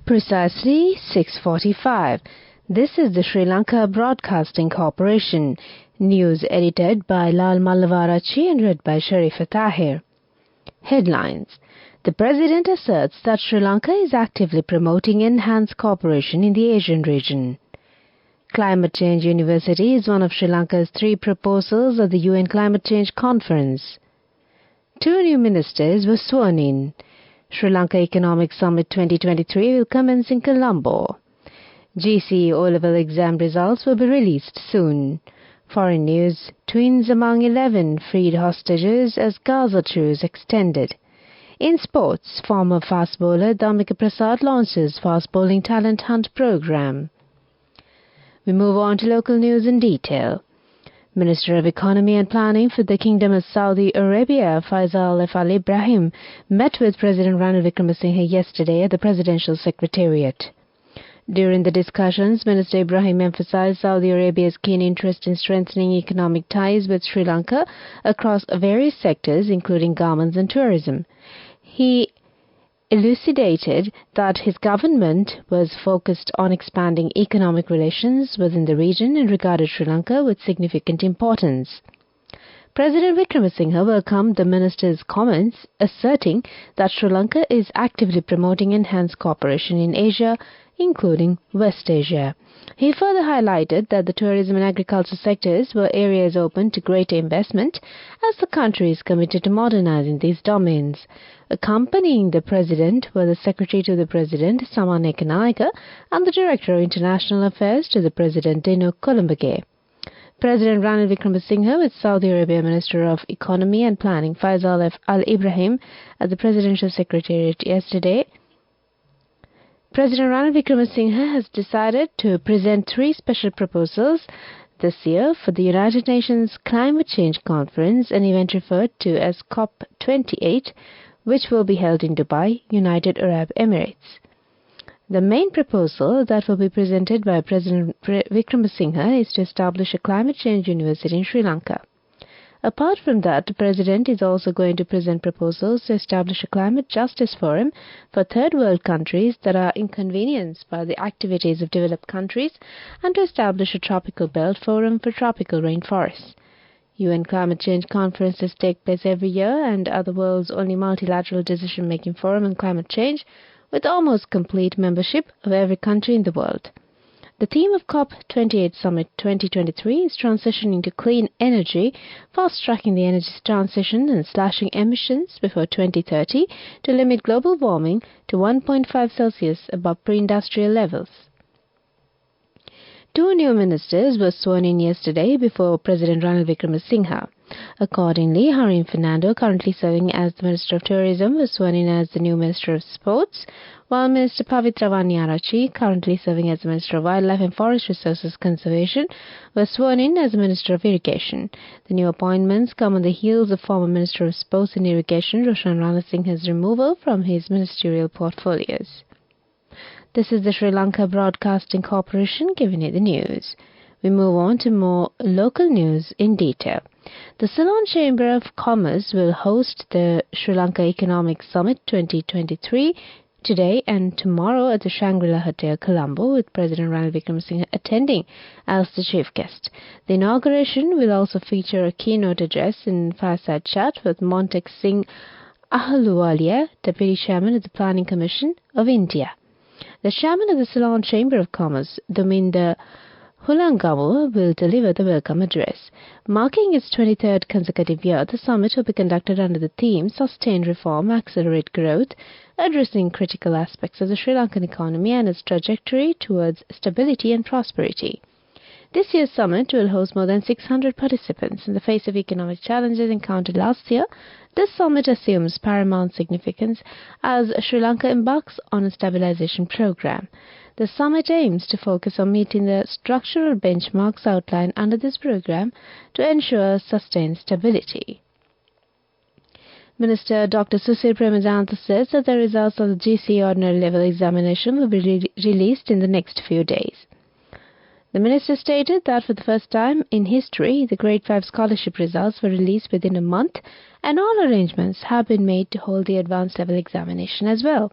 Precisely 6:45. This is the Sri Lanka Broadcasting Corporation. News edited by Lal Mallavarachi and read by Sharifa Tahir. Headlines. The President asserts that Sri Lanka is actively promoting enhanced cooperation in the Asian region. Climate Change University is one of Sri Lanka's 3 proposals at the UN Climate Change Conference. 2 new ministers were sworn in. Sri Lanka Economic Summit 2023 will commence in Colombo. GCE O-level exam results will be released soon. Foreign news, twins among 11 freed hostages as Gaza truce extended. In sports, former fast bowler Dhammika Prasad launches fast bowling talent hunt program. We move on to local news in detail. Minister of Economy and Planning for the Kingdom of Saudi Arabia, Faisal F. Al Ibrahim, met with President Ranil Wickremesinghe yesterday at the Presidential Secretariat. During the discussions, Minister Ibrahim emphasized Saudi Arabia's keen interest in strengthening economic ties with Sri Lanka across various sectors, including garments and tourism. He elucidated that his government was focused on expanding economic relations within the region and regarded Sri Lanka with significant importance. President Wickremesinghe welcomed the minister's comments, asserting that Sri Lanka is actively promoting enhanced cooperation in Asia, including West Asia. He further highlighted that the tourism and agriculture sectors were areas open to greater investment as the country is committed to modernizing these domains. Accompanying the President were the Secretary to the President, Saman Ekanayaka, and the Director of International Affairs to the President, Dino Columbage. President Ranil Wickremesinghe with Saudi Arabia Minister of Economy and Planning, Faisal F. Al Ibrahim, at the Presidential Secretariat yesterday. President Ranil Wickremesinghe has decided to present 3 special proposals this year for the United Nations Climate Change Conference, an event referred to as COP28, which will be held in Dubai, United Arab Emirates. The main proposal that will be presented by President Wickremesinghe is to establish a climate change university in Sri Lanka. Apart from that, the President is also going to present proposals to establish a climate justice forum for third world countries that are inconvenienced by the activities of developed countries and to establish a tropical belt forum for tropical rainforests. UN Climate Change Conferences take place every year and are the world's only multilateral decision-making forum on climate change, with almost complete membership of every country in the world. The theme of COP28 Summit 2023 is transitioning to clean energy, fast-tracking the energy transition and slashing emissions before 2030 to limit global warming to 1.5 Celsius above pre-industrial levels. 2 new ministers were sworn in yesterday before President Ranil Wickremesinghe. Accordingly, Harim Fernando, currently serving as the Minister of Tourism, was sworn in as the new Minister of Sports, while Minister Pavitra Vanniyarachi, currently serving as the Minister of Wildlife and Forest Resources Conservation, was sworn in as the Minister of Irrigation. The new appointments come on the heels of former Minister of Sports and Irrigation, Roshan Ranasinghe's removal from his ministerial portfolios. This is the Sri Lanka Broadcasting Corporation giving you the news. We move on to more local news in detail. The Ceylon Chamber of Commerce will host the Sri Lanka Economic Summit 2023 today and tomorrow at the Shangri-La Hotel, Colombo, with President Ranil Wickremesinghe attending as the chief guest. The inauguration will also feature a keynote address and fireside chat with Montek Singh Ahluwalia, Deputy Chairman of the Planning Commission of India. The Chairman of the Ceylon Chamber of Commerce, Dominda Hulangamu, will deliver the welcome address. Marking its 23rd consecutive year, the summit will be conducted under the theme Sustained Reform, Accelerate Growth, addressing critical aspects of the Sri Lankan economy and its trajectory towards stability and prosperity. This year's summit will host more than 600 participants. In the face of economic challenges encountered last year, this summit assumes paramount significance as Sri Lanka embarks on a stabilization program. The summit aims to focus on meeting the structural benchmarks outlined under this program to ensure sustained stability. Minister Dr. Susil Premadanta says that the results of the GCE Ordinary Level examination will be released in the next few days. The minister stated that for the first time in history, the Grade 5 scholarship results were released within a month and all arrangements have been made to hold the advanced level examination as well.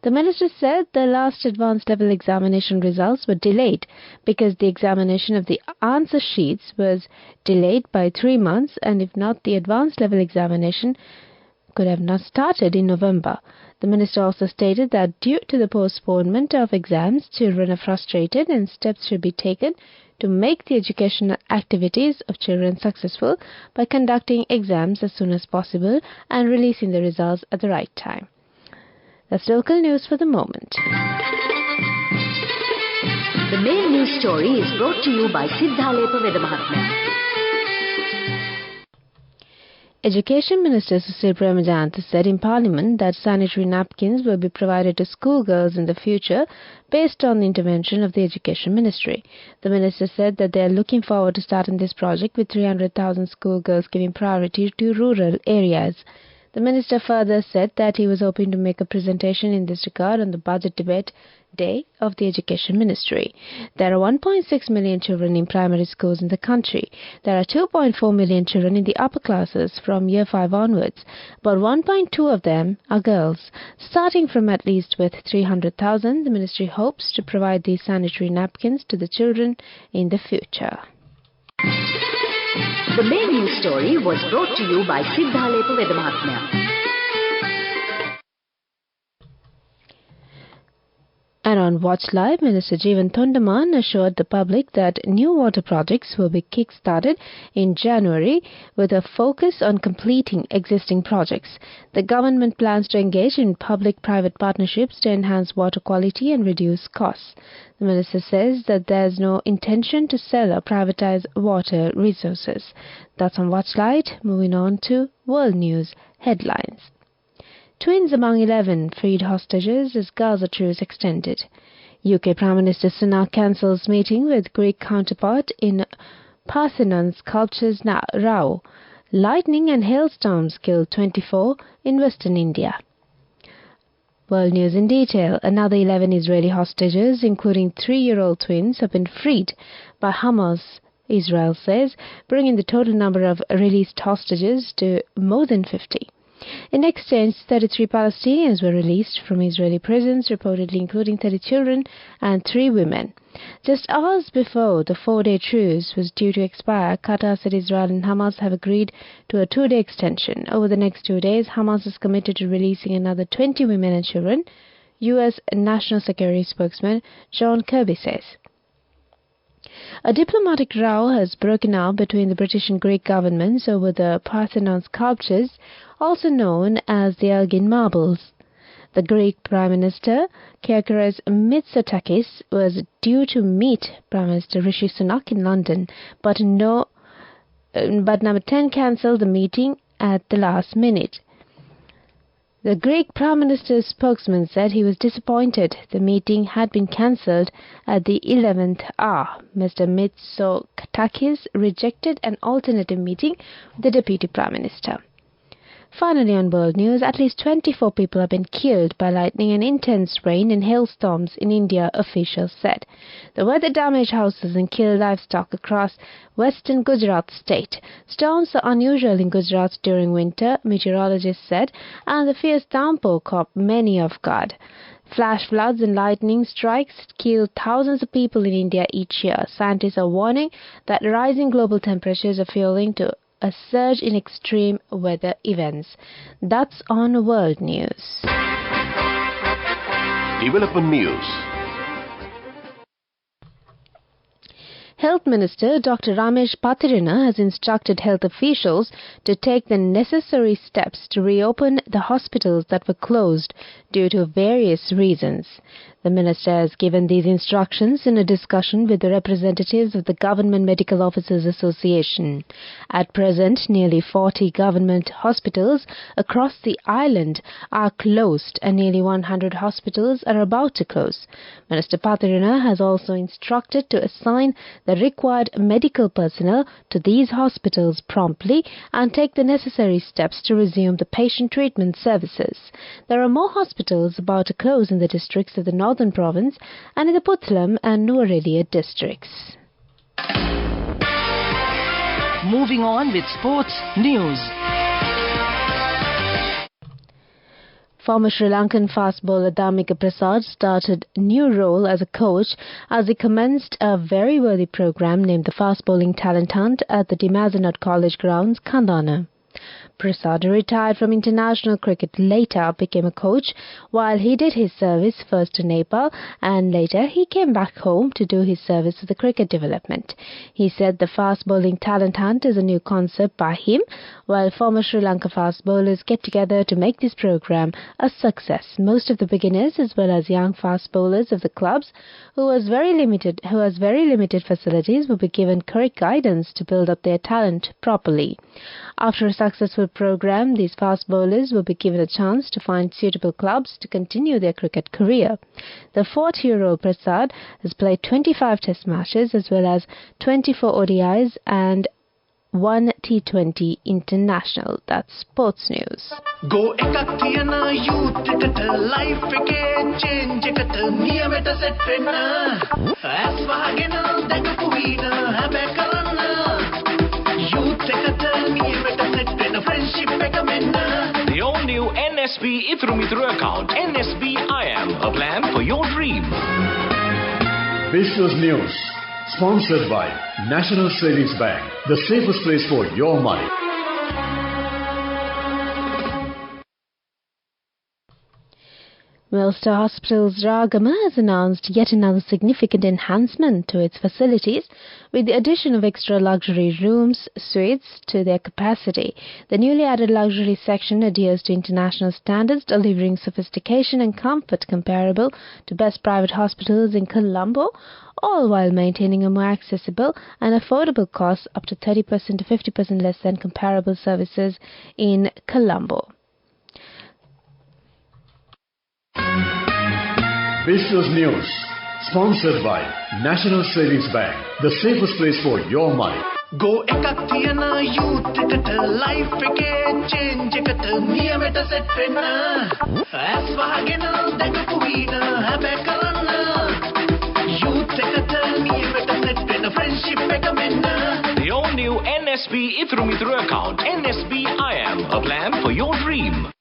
The minister said the last advanced level examination results were delayed because the examination of the answer sheets was delayed by 3 months, and if not, the advanced level examination could have not started in November. The minister also stated that due to the postponement of exams, children are frustrated and steps should be taken to make the educational activities of children successful by conducting exams as soon as possible and releasing the results at the right time. That's local news for the moment. The main news story is brought to you by Sinhala. Education Minister Susil Premajantha said in Parliament that sanitary napkins will be provided to schoolgirls in the future based on the intervention of the Education Ministry. The minister said that they are looking forward to starting this project with 300,000 schoolgirls giving priority to rural areas. The minister further said that he was hoping to make a presentation in this regard on the budget debate day of the Education Ministry. There are 1.6 million children in primary schools in the country. There are 2.4 million children in the upper classes from year 5 onwards. About 1.2 of them are girls. Starting from at least with 300,000, the ministry hopes to provide these sanitary napkins to the children in the future. The main news story was brought to you by Sinhala. And on Watch Live, Minister Jeevan Thondaman assured the public that new water projects will be kick-started in January with a focus on completing existing projects. The government plans to engage in public-private partnerships to enhance water quality and reduce costs. The minister says that there is no intention to sell or privatize water resources. That's on Watch Live. Moving on to World News Headlines. Twins among 11 freed hostages as Gaza truce extended. UK Prime Minister Sunak cancels meeting with Greek counterpart in Parthenon sculptures row. Lightning and hailstorms killed 24 in western India. World news in detail. Another 11 Israeli hostages, including 3-year-old twins, have been freed by Hamas, Israel says, bringing the total number of released hostages to more than 50. In exchange, 33 Palestinians were released from Israeli prisons, reportedly including 30 children and 3 women. Just hours before the 4-day truce was due to expire, Qatar said Israel and Hamas have agreed to a 2-day extension. Over the next 2 days, Hamas is committed to releasing another 20 women and children, U.S. National Security spokesman John Kirby says. A diplomatic row has broken out between the British and Greek governments over the Parthenon sculptures, also known as the Elgin Marbles. The Greek Prime Minister, Kyriakos Mitsotakis, was due to meet Prime Minister Rishi Sunak in London, but Number 10 cancelled the meeting at the last minute. The Greek Prime Minister's spokesman said he was disappointed the meeting had been cancelled at the 11th hour. Mr. Mitsotakis rejected an alternative meeting with the Deputy Prime Minister. Finally, on world news, at least 24 people have been killed by lightning and intense rain and hailstorms in India, officials said. The weather damaged houses and killed livestock across western Gujarat state. Storms are unusual in Gujarat during winter, meteorologists said, and the fierce downpour caught many off guard. Flash floods and lightning strikes kill thousands of people in India each year. Scientists are warning that rising global temperatures are fueling to a surge in extreme weather events. That's on World News. Development News. Health Minister Dr. Ramesh Patirina has instructed health officials to take the necessary steps to reopen the hospitals that were closed due to various reasons. The minister has given these instructions in a discussion with the representatives of the Government Medical Officers Association. At present, nearly 40 government hospitals across the island are closed and nearly 100 hospitals are about to close. Minister Patirina has also instructed to assign the required medical personnel to these hospitals promptly and take the necessary steps to resume the patient treatment services. There are more hospitals about to close in the districts of the Northern Province and in the Puttalam and Nuwara districts. Moving on with sports news. Former Sri Lankan fast bowler Dhammika Prasad started a new role as a coach as he commenced a very worthy program named the Fast Bowling Talent Hunt at the Dimazenot College grounds, Kandana. Prasad retired from international cricket, later became a coach while he did his service first to Nepal and later he came back home to do his service to the cricket development. He said the fast bowling talent hunt is a new concept by him while former Sri Lanka fast bowlers get together to make this program a success. Most of the beginners as well as young fast bowlers of the clubs who has very limited facilities will be given correct guidance to build up their talent properly. After a successful program, these fast bowlers will be given a chance to find suitable clubs to continue their cricket career. The 40-year-old Prasad has played 25 test matches as well as 24 ODIs and 1 T20 international. That's sports news. Go ekakthiyana youth eකට life ekේ change eකට niyameta set wenna as wahagena dagapu veena habe karanna youth eකට niyameta set wenna friendship එක menna. The all new NSB Ithru Mithru account, NSB IM, a plan for your dream. Business News, sponsored by National Savings Bank, the safest place for your money. Wellstar Hospital's Ragama has announced yet another significant enhancement to its facilities with the addition of extra luxury rooms, suites to their capacity. The newly added luxury section adheres to international standards, delivering sophistication and comfort comparable to best private hospitals in Colombo, all while maintaining a more accessible and affordable cost up to 30% to 50% less than comparable services in Colombo. Business News, sponsored by National Savings Bank, the safest place for your money. Go ekakthiyana youth eකට life ekේ change eකට niyameta set wenna as wahagena dagapu veena habe karanna youth eකට niyameta set wenna friendship එක menna. The all new NSB Ithru Mithru account, NSB IM, a plan for your dream.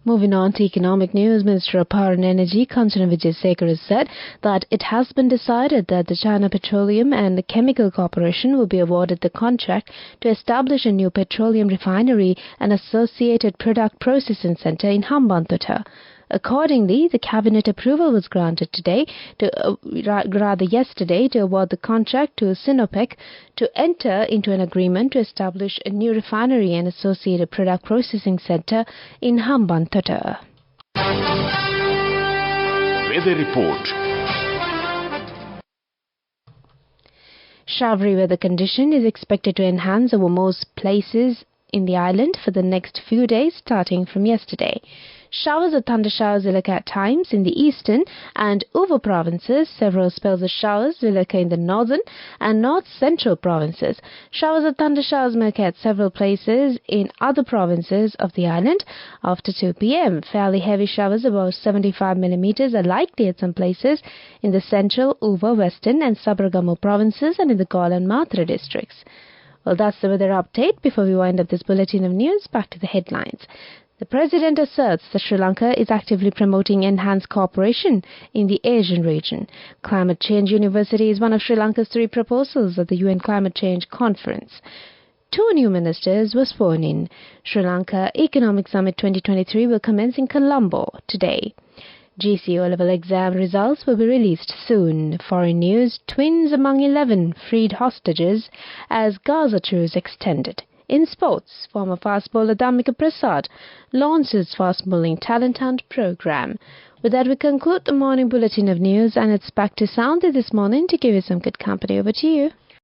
Moving on to economic news, Minister of Power and Energy, Kanchana Wijesekar, has said that it has been decided that the China Petroleum and Chemical Corporation will be awarded the contract to establish a new petroleum refinery and associated product processing center in Hambantota. Accordingly, the cabinet approval was granted yesterday to award the contract to Sinopec to enter into an agreement to establish a new refinery and associated product processing center in Hambantota. Weather report. Showery weather condition is expected to enhance over most places in the island for the next few days starting from yesterday. Showers or thunder showers will occur at times in the eastern and over provinces. Several spells of showers will occur in the northern and north-central provinces. Showers or thunder showers may occur at several places in other provinces of the island after 2 p.m. Fairly heavy showers about 75 millimeters are likely at some places in the central, Uva, western and Sabaragamu provinces and in the Galle and Matra districts. Well, that's the weather update. Before we wind up this bulletin of news, back to the headlines. The President asserts that Sri Lanka is actively promoting enhanced cooperation in the Asian region. Climate Change University is one of Sri Lanka's 3 proposals at the UN Climate Change Conference. 2 new ministers were sworn in. Sri Lanka Economic Summit 2023 will commence in Colombo today. GC O-level exam results will be released soon. Foreign news, twins among 11 freed hostages as Gaza truce extended. In sports, former fast bowler Dhammika Prasad launched his fast bowling talent hunt program. With that, we conclude the morning bulletin of news, and it's back to Soundy this morning to give you some good company. Over to you.